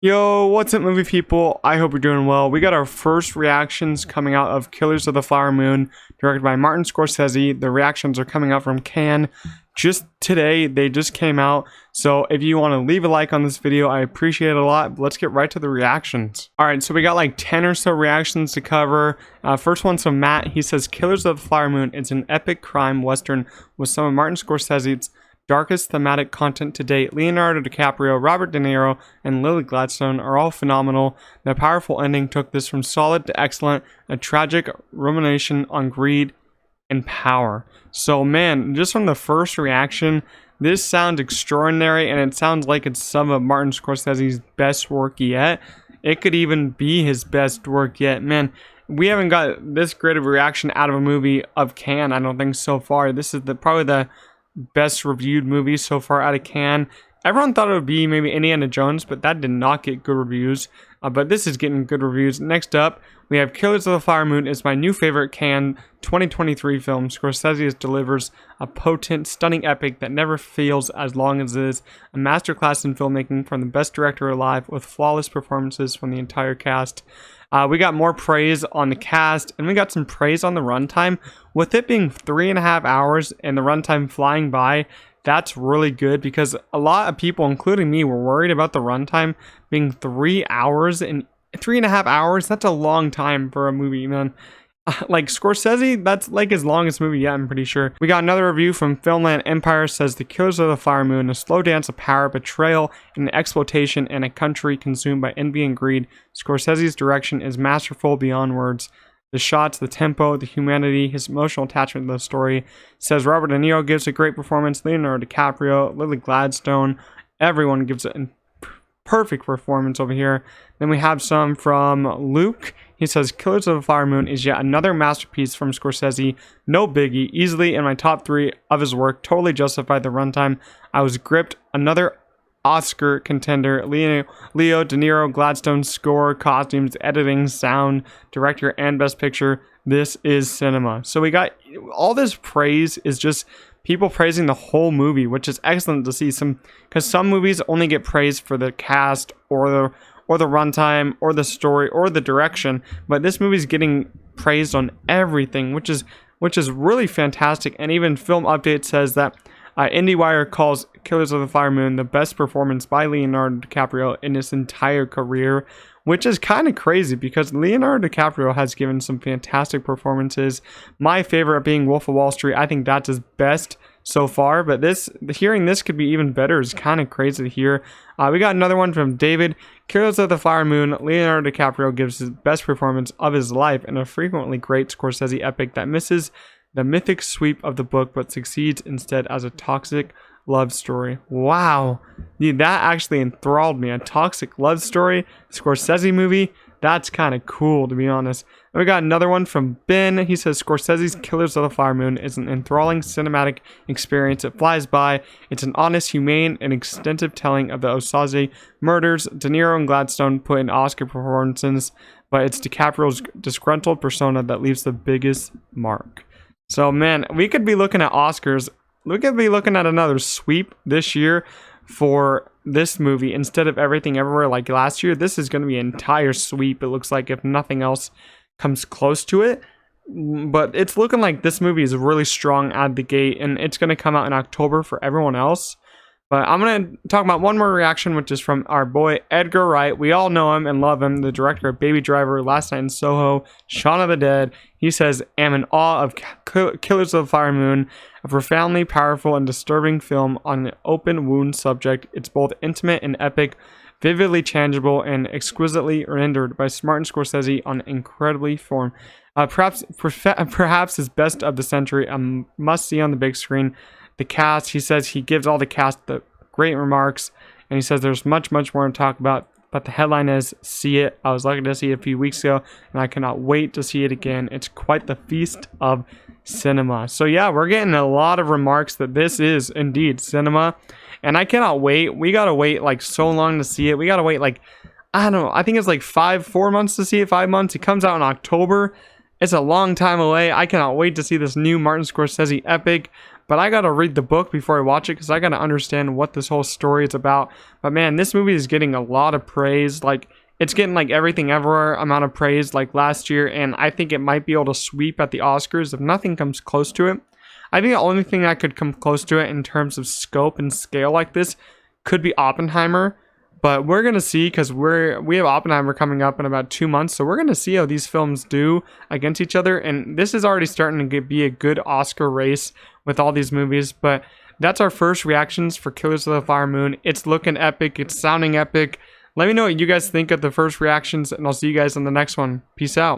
Yo, what's up, movie people? I hope you're doing well. We got our first reactions coming out of Killers of the Flower Moon, directed by Martin Scorsese. The reactions are coming out from Cannes just today. They just came out. So if you want to leave a like on this video, I appreciate it a lot. But let's get right to the reactions. All right, so we got like 10 or so reactions to cover. First one's from Matt. He says, Killers of the Flower Moon is an epic crime western with some of Martin Scorsese's darkest thematic content to date. Leonardo DiCaprio, Robert De Niro, and Lily Gladstone are all phenomenal. The powerful ending took this from solid to excellent, a tragic rumination on greed and power. So man, just from the first reaction, this sounds extraordinary, and it sounds like it's some of Martin Scorsese's best work yet. It could even be his best work yet. Man, we haven't got this great of a reaction out of a movie of Cannes, I don't think, so far. This is probably the best reviewed movie so far out of Cannes. Everyone thought it would be maybe Indiana Jones, but that did not get good reviews. But this is getting good reviews. Next up, we have Killers of the Flower Moon. Is my new favorite Cannes 2023 film. Scorsese delivers a potent, stunning epic that never feels as long as it is. A masterclass in filmmaking from the best director alive, with flawless performances from the entire cast. We got more praise on the cast, and we got some praise on the runtime. With it being 3.5 hours and the runtime flying by, that's really good, because a lot of people, including me, were worried about the runtime being 3 hours, and 3.5 hours, that's a long time for a movie, man. Like Scorsese, that's like his longest movie yet, I'm pretty sure. We got another review from Filmland Empire. Says The Killers of the Flower Moon, a slow dance of power, betrayal, and exploitation in a country consumed by envy and greed. Scorsese's direction is masterful beyond words. The shots, the tempo, the humanity, his emotional attachment to the story. Says Robert De Niro gives a great performance. Leonardo DiCaprio, Lily Gladstone, everyone gives a perfect performance over here. Then we have some from Luke. He says, Killers of the Flower Moon is yet another masterpiece from Scorsese. No biggie. Easily in my top 3 of his work. Totally justified the runtime. I was gripped. Another Oscar contender. Leo De Niro, Gladstone, score, costumes, editing, sound, director, and best picture. This is cinema. So we got all this praise is just people praising the whole movie, which is excellent to see. Because some movies only get praised for the cast or the runtime or the story or the direction, but this movie's getting praised on everything, which is really fantastic. And even Film Update says that IndieWire calls Killers of the Flower Moon the best performance by Leonardo DiCaprio in his entire career, which is kind of crazy because Leonardo DiCaprio has given some fantastic performances. My favorite being Wolf of Wall Street. I think that's his best so far, but hearing this could be even better is kind of crazy to hear. We got another one from David. Killers of the Flower Moon, Leonardo DiCaprio gives his best performance of his life in a frequently great Scorsese epic that misses the mythic sweep of the book but succeeds instead as a toxic love story. Wow, dude, that actually enthralled me. A toxic love story, Scorsese movie. That's kind of cool, to be honest. And we got another one from Ben. He says, Scorsese's Killers of the Flower Moon is an enthralling cinematic experience. It flies by. It's an honest, humane, and extensive telling of the Osage murders. De Niro and Gladstone put in Oscar performances, but it's DiCaprio's disgruntled persona that leaves the biggest mark. So, man, we could be looking at Oscars. We could be looking at another sweep this year for this movie instead of Everything Everywhere like last year. This is going to be an entire sweep, it looks like, if nothing else comes close to it. But it's looking like this movie is really strong out of the gate, and it's going to come out in October for everyone else. But I'm going to talk about one more reaction, which is from our boy Edgar Wright. We all know him and love him, the director of Baby Driver, Last Night in Soho, Shaun of the Dead. He says, am in awe of Killers of the Flower Moon, a profoundly powerful and disturbing film on an open wound subject. It's both intimate and epic, vividly tangible, and exquisitely rendered by Martin Scorsese on incredibly form. Perhaps his best of the century, a must-see on the big screen. The cast, he says he gives all the cast the great remarks, and he says there's much more to talk about, but the headline is see it. I was lucky to see it a few weeks ago, and I cannot wait to see it again. It's quite the feast of cinema. So yeah, we're getting a lot of remarks that this is indeed cinema, and I cannot wait. We gotta wait like so long to see it. We gotta wait like, I don't know, I think it's like 4 months to see it, 5 months. It comes out in October. It's a long time away. I cannot wait to see this new Martin Scorsese epic. but I gotta read the book before I watch it because I gotta understand what this whole story is about. But man, this movie is getting a lot of praise. Like, it's getting like Everything Everywhere amount of praise like last year, and I think it might be able to sweep at the Oscars if nothing comes close to it. I think the only thing that could come close to it in terms of scope and scale like this could be Oppenheimer. But we're going to see, because we have Oppenheimer coming up in about 2 months. So we're going to see how these films do against each other. And this is already starting to be a good Oscar race with all these movies. But that's our first reactions for Killers of the Flower Moon. It's looking epic. It's sounding epic. Let me know what you guys think of the first reactions, and I'll see you guys on the next one. Peace out.